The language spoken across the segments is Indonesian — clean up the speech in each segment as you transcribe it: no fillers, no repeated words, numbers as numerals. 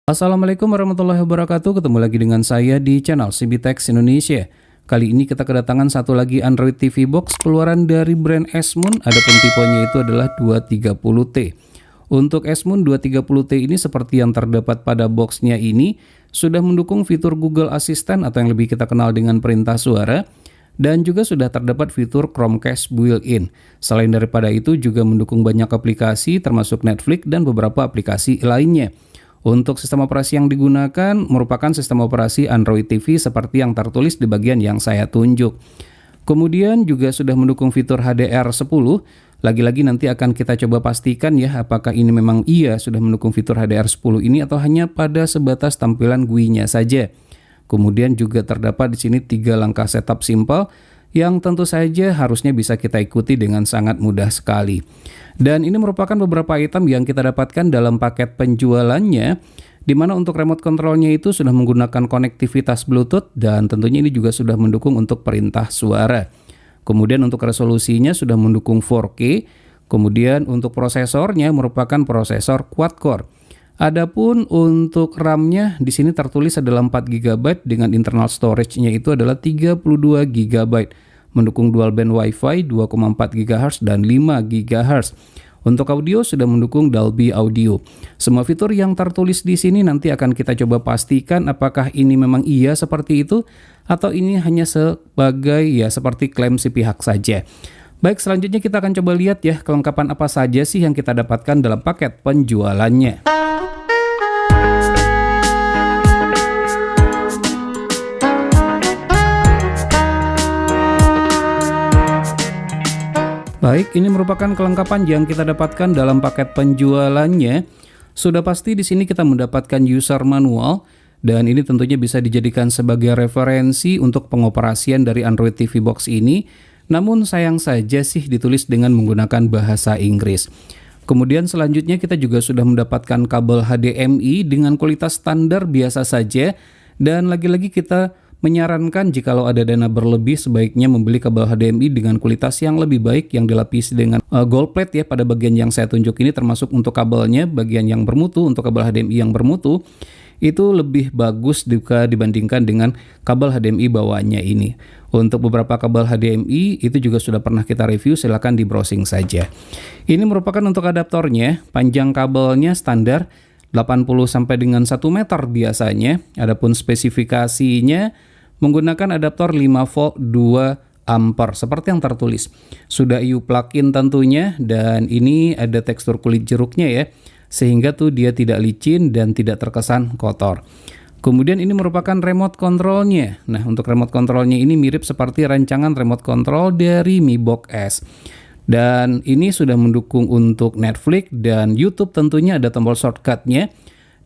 Assalamualaikum warahmatullahi wabarakatuh. Ketemu lagi dengan saya di channel CBTech Indonesia. Kali ini kita kedatangan satu lagi Android TV box keluaran dari brand Esmun. Adapun tipenya itu adalah 230T. Untuk Esmun 230T ini seperti yang terdapat pada boxnya ini sudah mendukung fitur Google Assistant atau yang lebih kita kenal dengan perintah suara. Dan juga sudah terdapat fitur Chromecast built-in. Selain daripada itu juga mendukung banyak aplikasi termasuk Netflix dan beberapa aplikasi lainnya. Untuk sistem operasi yang digunakan merupakan sistem operasi Android TV seperti yang tertulis di bagian yang saya tunjuk. Kemudian juga sudah mendukung fitur HDR10. Lagi-lagi nanti akan kita coba pastikan ya apakah ini memang sudah mendukung fitur HDR10 ini atau hanya pada sebatas tampilan GUI-nya saja. Kemudian juga terdapat di sini 3 langkah setup simple yang tentu saja harusnya bisa kita ikuti dengan sangat mudah sekali. Dan ini merupakan beberapa item yang kita dapatkan dalam paket penjualannya, di mana untuk remote controlnya itu sudah menggunakan konektivitas Bluetooth dan tentunya ini juga sudah mendukung untuk perintah suara. Kemudian untuk resolusinya sudah mendukung 4K, kemudian untuk prosesornya merupakan prosesor quad-core. Adapun untuk RAM-nya di sini tertulis adalah 4 GB dengan internal storage-nya itu adalah 32 GB. Mendukung dual band Wi-Fi 2,4 GHz dan 5 GHz. Untuk audio sudah mendukung Dolby Audio. Semua fitur yang tertulis di sini nanti akan kita coba pastikan apakah ini memang seperti itu atau ini hanya sebagai seperti klaim si pihak saja. Baik, selanjutnya kita akan coba lihat ya kelengkapan apa saja sih yang kita dapatkan dalam paket penjualannya. Baik, ini merupakan kelengkapan yang kita dapatkan dalam paket penjualannya. Sudah pasti di sini kita mendapatkan user manual dan ini tentunya bisa dijadikan sebagai referensi untuk pengoperasian dari Android TV Box ini. Namun sayang saja sih ditulis dengan menggunakan bahasa Inggris. Kemudian selanjutnya kita juga sudah mendapatkan kabel HDMI dengan kualitas standar biasa saja dan lagi-lagi kita menyarankan jikalau ada dana berlebih sebaiknya membeli kabel HDMI dengan kualitas yang lebih baik yang dilapisi dengan gold plate ya pada bagian yang saya tunjuk ini, termasuk untuk kabelnya bagian yang bermutu. Untuk kabel HDMI yang bermutu itu lebih bagus jika dibandingkan dengan kabel HDMI bawaannya ini. Untuk beberapa kabel HDMI itu juga sudah pernah kita review, silahkan di browsing saja. Ini merupakan untuk adaptornya, panjang kabelnya standar 80 sampai dengan 1 meter biasanya. Adapun spesifikasinya menggunakan adaptor 5 volt 2 ampere seperti yang tertulis. Sudah EU plug-in tentunya dan ini ada tekstur kulit jeruknya ya, sehingga tuh dia tidak licin dan tidak terkesan kotor. Kemudian ini merupakan remote controlnya. Nah, untuk remote controlnya ini mirip seperti rancangan remote control dari Mi Box S. Dan ini sudah mendukung untuk Netflix dan YouTube, tentunya ada tombol shortcut-nya.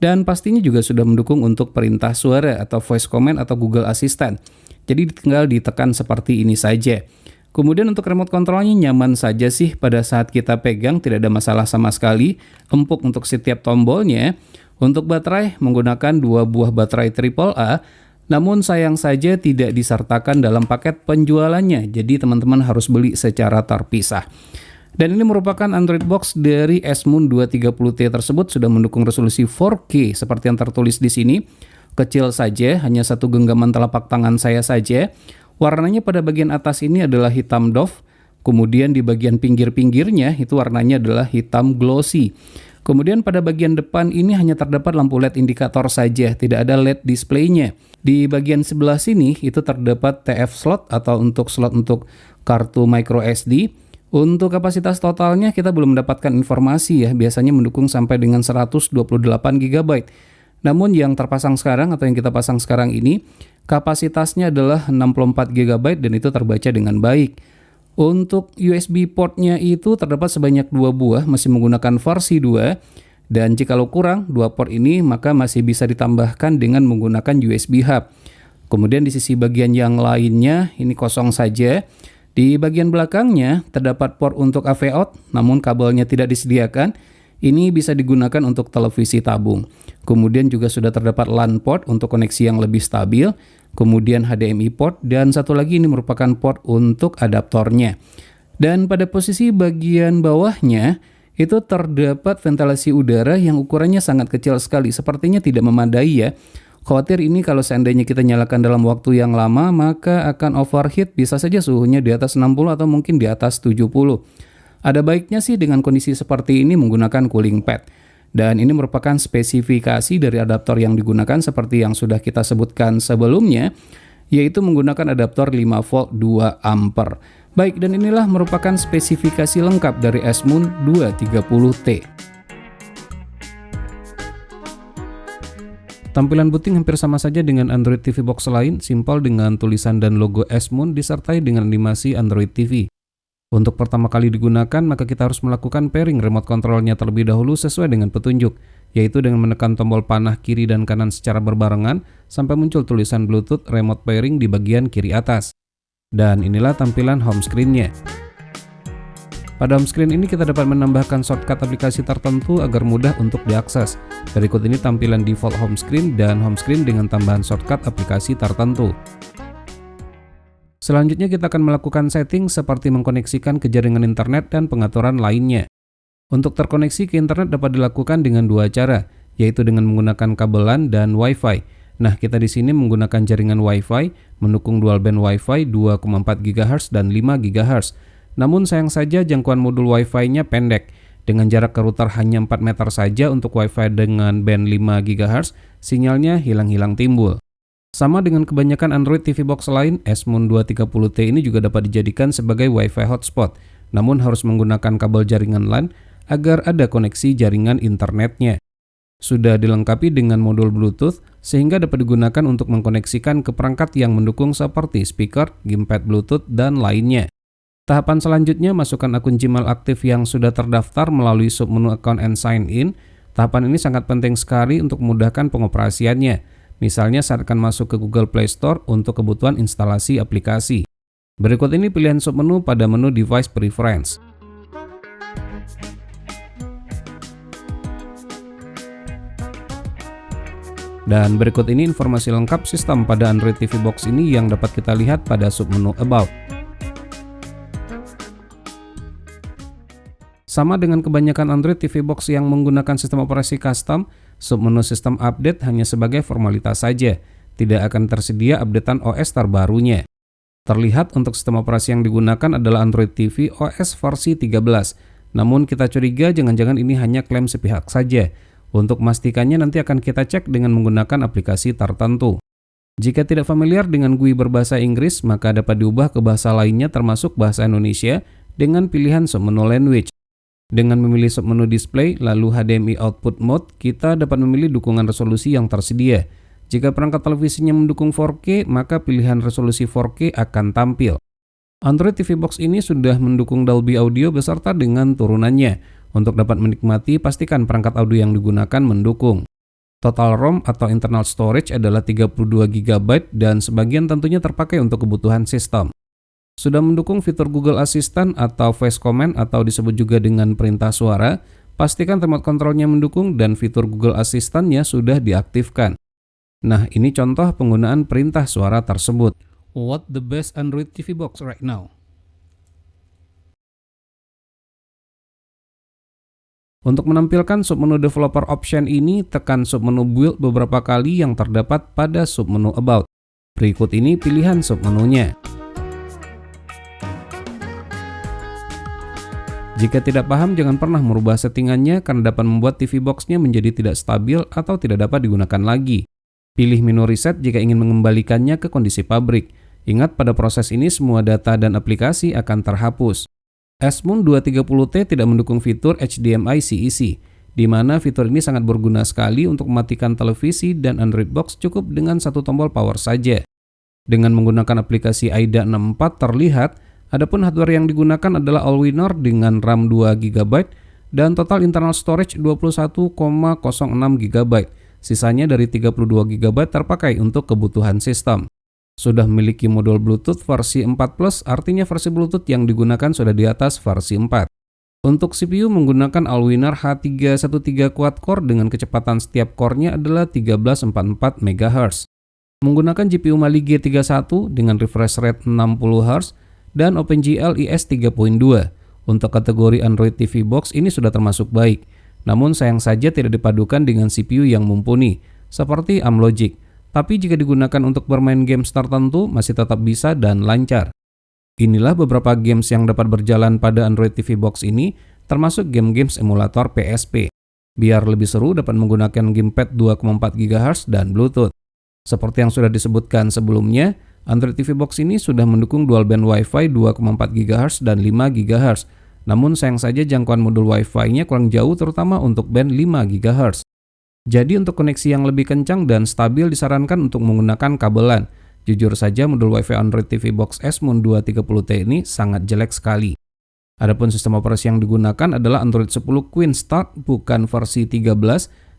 Dan pastinya juga sudah mendukung untuk perintah suara atau voice command atau Google Assistant. Jadi tinggal ditekan seperti ini saja. Kemudian untuk remote controlnya nyaman saja sih pada saat kita pegang, tidak ada masalah sama sekali. Empuk untuk setiap tombolnya. Untuk baterai menggunakan 2 buah baterai AAA. Namun sayang saja tidak disertakan dalam paket penjualannya. Jadi teman-teman harus beli secara terpisah. Dan ini merupakan Android box dari Esmun 230T tersebut sudah mendukung resolusi 4K seperti yang tertulis di sini. Kecil saja, hanya satu genggaman telapak tangan saya saja. Warnanya pada bagian atas ini adalah hitam doff. Kemudian di bagian pinggir-pinggirnya itu warnanya adalah hitam glossy. Kemudian pada bagian depan ini hanya terdapat lampu LED indikator saja, tidak ada LED displaynya. Di bagian sebelah sini itu terdapat TF slot atau untuk slot untuk kartu micro SD. Untuk kapasitas totalnya kita belum mendapatkan informasi ya, biasanya mendukung sampai dengan 128 GB. Namun yang terpasang sekarang atau yang kita pasang sekarang ini kapasitasnya adalah 64 GB dan itu terbaca dengan baik. Untuk USB portnya itu terdapat sebanyak 2 buah, masih menggunakan versi 2. Dan jikalau kurang 2 port ini maka masih bisa ditambahkan dengan menggunakan USB hub. Kemudian di sisi bagian yang lainnya ini kosong saja. Di bagian belakangnya terdapat port untuk AV out, namun kabelnya tidak disediakan. Ini bisa digunakan untuk televisi tabung. Kemudian juga sudah terdapat LAN port untuk koneksi yang lebih stabil. Kemudian HDMI port dan satu lagi ini merupakan port untuk adaptornya. Dan pada posisi bagian bawahnya itu terdapat ventilasi udara yang ukurannya sangat kecil sekali, sepertinya tidak memadai ya. Khawatir ini kalau seandainya kita nyalakan dalam waktu yang lama, maka akan overheat, bisa saja suhunya di atas 60 atau mungkin di atas 70. Ada baiknya sih dengan kondisi seperti ini menggunakan cooling pad. Dan ini merupakan spesifikasi dari adaptor yang digunakan seperti yang sudah kita sebutkan sebelumnya, yaitu menggunakan adaptor 5 volt 2 ampere. Baik, dan inilah merupakan spesifikasi lengkap dari Esmun 230T. Tampilan booting hampir sama saja dengan Android TV Box lain, simpel dengan tulisan dan logo Esmun disertai dengan animasi Android TV. Untuk pertama kali digunakan, maka kita harus melakukan pairing remote controlnya terlebih dahulu sesuai dengan petunjuk, yaitu dengan menekan tombol panah kiri dan kanan secara berbarengan sampai muncul tulisan Bluetooth remote pairing di bagian kiri atas. Dan inilah tampilan home screen-nya. Pada home screen ini kita dapat menambahkan shortcut aplikasi tertentu agar mudah untuk diakses. Berikut ini tampilan default home screen dan home screen dengan tambahan shortcut aplikasi tertentu. Selanjutnya kita akan melakukan setting seperti mengkoneksikan ke jaringan internet dan pengaturan lainnya. Untuk terkoneksi ke internet dapat dilakukan dengan dua cara, yaitu dengan menggunakan kabel LAN dan Wi-Fi. Nah, kita di sini menggunakan jaringan Wi-Fi, mendukung dual band Wi-Fi 2,4 GHz dan 5 GHz. Namun sayang saja jangkauan modul Wi-Fi-nya pendek, dengan jarak ke router hanya 4 meter saja untuk Wi-Fi dengan band 5 GHz, sinyalnya hilang-hilang timbul. Sama dengan kebanyakan Android TV Box lain, Esmun 230T ini juga dapat dijadikan sebagai Wi-Fi hotspot, namun harus menggunakan kabel jaringan LAN agar ada koneksi jaringan internetnya. Sudah dilengkapi dengan modul Bluetooth, sehingga dapat digunakan untuk mengkoneksikan ke perangkat yang mendukung seperti speaker, gamepad Bluetooth, dan lainnya. Tahapan selanjutnya, masukkan akun Gmail aktif yang sudah terdaftar melalui submenu Account and Sign In. Tahapan ini sangat penting sekali untuk memudahkan pengoperasiannya. Misalnya saat akan masuk ke Google Play Store untuk kebutuhan instalasi aplikasi. Berikut ini pilihan submenu pada menu Device Preference. Dan berikut ini informasi lengkap sistem pada Android TV Box ini yang dapat kita lihat pada submenu About. Sama dengan kebanyakan Android TV Box yang menggunakan sistem operasi custom, submenu sistem update hanya sebagai formalitas saja, tidak akan tersedia updatean OS terbarunya. Terlihat untuk sistem operasi yang digunakan adalah Android TV OS versi 13, namun kita curiga jangan-jangan ini hanya klaim sepihak saja. Untuk memastikannya nanti akan kita cek dengan menggunakan aplikasi tertentu. Jika tidak familiar dengan GUI berbahasa Inggris, maka dapat diubah ke bahasa lainnya termasuk bahasa Indonesia dengan pilihan submenu language. Dengan memilih submenu display lalu HDMI output mode, kita dapat memilih dukungan resolusi yang tersedia. Jika perangkat televisinya mendukung 4K, maka pilihan resolusi 4K akan tampil. Android TV Box ini sudah mendukung Dolby Audio beserta dengan turunannya. Untuk dapat menikmati, pastikan perangkat audio yang digunakan mendukung. Total ROM atau internal storage adalah 32 GB dan sebagian tentunya terpakai untuk kebutuhan sistem. Sudah mendukung fitur Google Assistant atau Voice Command atau disebut juga dengan perintah suara, pastikan remote controlnya mendukung dan fitur Google Assistant-nya sudah diaktifkan. Nah, ini contoh penggunaan perintah suara tersebut. What the best Android TV Box right now? Untuk menampilkan submenu developer option ini, tekan submenu build beberapa kali yang terdapat pada submenu about. Berikut ini pilihan submenunya. Jika tidak paham, jangan pernah merubah settingannya karena dapat membuat TV Box-nya menjadi tidak stabil atau tidak dapat digunakan lagi. Pilih menu reset jika ingin mengembalikannya ke kondisi pabrik. Ingat, pada proses ini semua data dan aplikasi akan terhapus. Esmun 230T tidak mendukung fitur HDMI CEC, di mana fitur ini sangat berguna sekali untuk mematikan televisi dan Android Box cukup dengan satu tombol power saja. Dengan menggunakan aplikasi AIDA 64 terlihat, adapun hardware yang digunakan adalah all-winner dengan RAM 2 GB dan total internal storage 21,06 GB. Sisanya dari 32 GB terpakai untuk kebutuhan sistem. Sudah memiliki modul Bluetooth versi 4+, artinya versi Bluetooth yang digunakan sudah di atas versi 4. Untuk CPU menggunakan all-winner H313 quad-core dengan kecepatan setiap core-nya adalah 1344 MHz. Menggunakan GPU Mali G31 dengan refresh rate 60 Hz dan OpenGL IS 3.2. Untuk kategori Android TV Box ini sudah termasuk baik, namun sayang saja tidak dipadukan dengan CPU yang mumpuni, seperti Amlogic. Tapi jika digunakan untuk bermain games tertentu masih tetap bisa dan lancar. Inilah beberapa games yang dapat berjalan pada Android TV Box ini, termasuk game-games emulator PSP. Biar lebih seru dapat menggunakan gamepad 2,4 GHz dan Bluetooth. Seperti yang sudah disebutkan sebelumnya, Android TV Box ini sudah mendukung dual band Wi-Fi 2,4 GHz dan 5 GHz. Namun sayang saja jangkauan modul Wi-Fi-nya kurang jauh terutama untuk band 5 GHz. Jadi untuk koneksi yang lebih kencang dan stabil disarankan untuk menggunakan kabelan. Jujur saja modul Wi-Fi Android TV Box Esmond 230T ini sangat jelek sekali. Adapun sistem operasi yang digunakan adalah Android 10 Queen Start bukan versi 13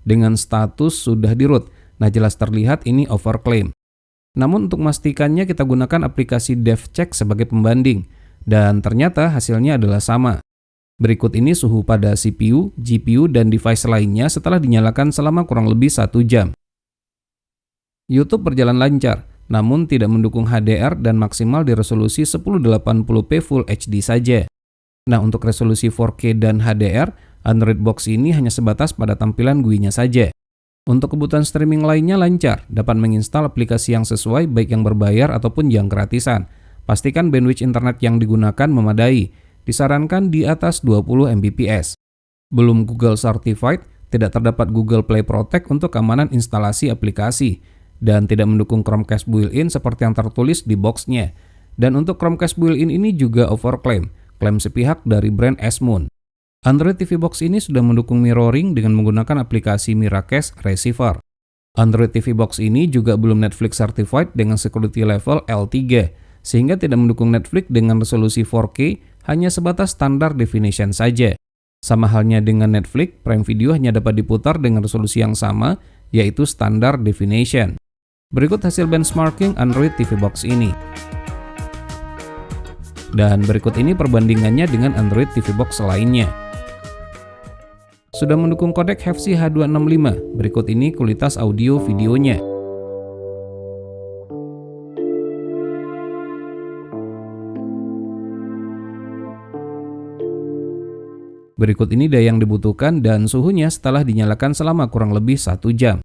dengan status sudah di root. Nah jelas terlihat ini overclaim. Namun untuk memastikannya kita gunakan aplikasi DevCheck sebagai pembanding. Dan ternyata hasilnya adalah sama. Berikut ini suhu pada CPU, GPU, dan device lainnya setelah dinyalakan selama kurang lebih 1 jam. YouTube berjalan lancar, namun tidak mendukung HDR dan maksimal di resolusi 1080p Full HD saja. Nah untuk resolusi 4K dan HDR, Android Box ini hanya sebatas pada tampilan GUI-nya saja. Untuk kebutuhan streaming lainnya lancar, dapat menginstal aplikasi yang sesuai baik yang berbayar ataupun yang gratisan. Pastikan bandwidth internet yang digunakan memadai, disarankan di atas 20 Mbps. Belum Google Certified, tidak terdapat Google Play Protect untuk keamanan instalasi aplikasi, dan tidak mendukung Chromecast built-in seperti yang tertulis di box-nya. Dan untuk Chromecast built-in ini juga overclaim, klaim sepihak dari brand Esmond. Android TV Box ini sudah mendukung mirroring dengan menggunakan aplikasi Miracast Receiver. Android TV Box ini juga belum Netflix Certified dengan security level L3, sehingga tidak mendukung Netflix dengan resolusi 4K, hanya sebatas standar definition saja. Sama halnya dengan Netflix, Prime Video hanya dapat diputar dengan resolusi yang sama, yaitu standar definition. Berikut hasil benchmarking Android TV Box ini. Dan berikut ini perbandingannya dengan Android TV Box lainnya. Sudah mendukung kodek HEVC H265, berikut ini kualitas audio videonya. Berikut ini daya yang dibutuhkan dan suhunya setelah dinyalakan selama kurang lebih 1 jam.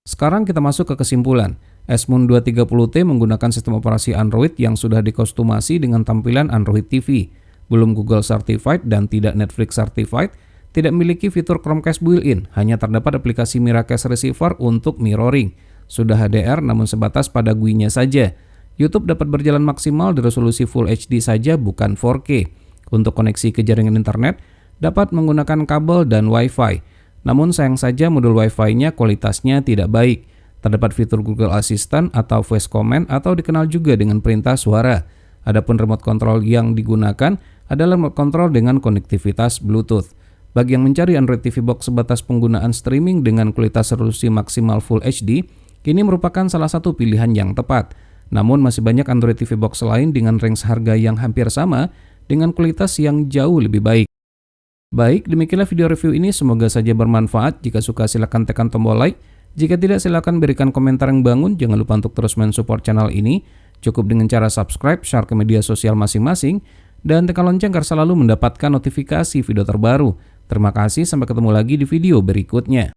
Sekarang kita masuk ke kesimpulan. Esmond 230T menggunakan sistem operasi Android yang sudah dikostumasi dengan tampilan Android TV. Belum Google Certified dan tidak Netflix Certified, tidak memiliki fitur Chromecast built-in, hanya terdapat aplikasi Miracast Receiver untuk mirroring. Sudah HDR namun sebatas pada GUI-nya saja. YouTube dapat berjalan maksimal di resolusi Full HD saja bukan 4K. Untuk koneksi ke jaringan internet, dapat menggunakan kabel dan Wi-Fi. Namun sayang saja modul Wi-Fi-nya kualitasnya tidak baik. Terdapat fitur Google Assistant atau Voice Command atau dikenal juga dengan perintah suara. Adapun remote control yang digunakan adalah remote control dengan konektivitas Bluetooth. Bagi yang mencari Android TV Box sebatas penggunaan streaming dengan kualitas resolusi maksimal Full HD, kini merupakan salah satu pilihan yang tepat. Namun masih banyak Android TV Box lain dengan range harga yang hampir sama dengan kualitas yang jauh lebih baik. Baik, demikianlah video review ini, semoga saja bermanfaat. Jika suka silakan tekan tombol like, jika tidak silakan berikan komentar yang bangun. Jangan lupa untuk terus mensupport channel ini, cukup dengan cara subscribe, share ke media sosial masing-masing, dan tekan lonceng agar selalu mendapatkan notifikasi video terbaru. Terima kasih, sampai ketemu lagi di video berikutnya.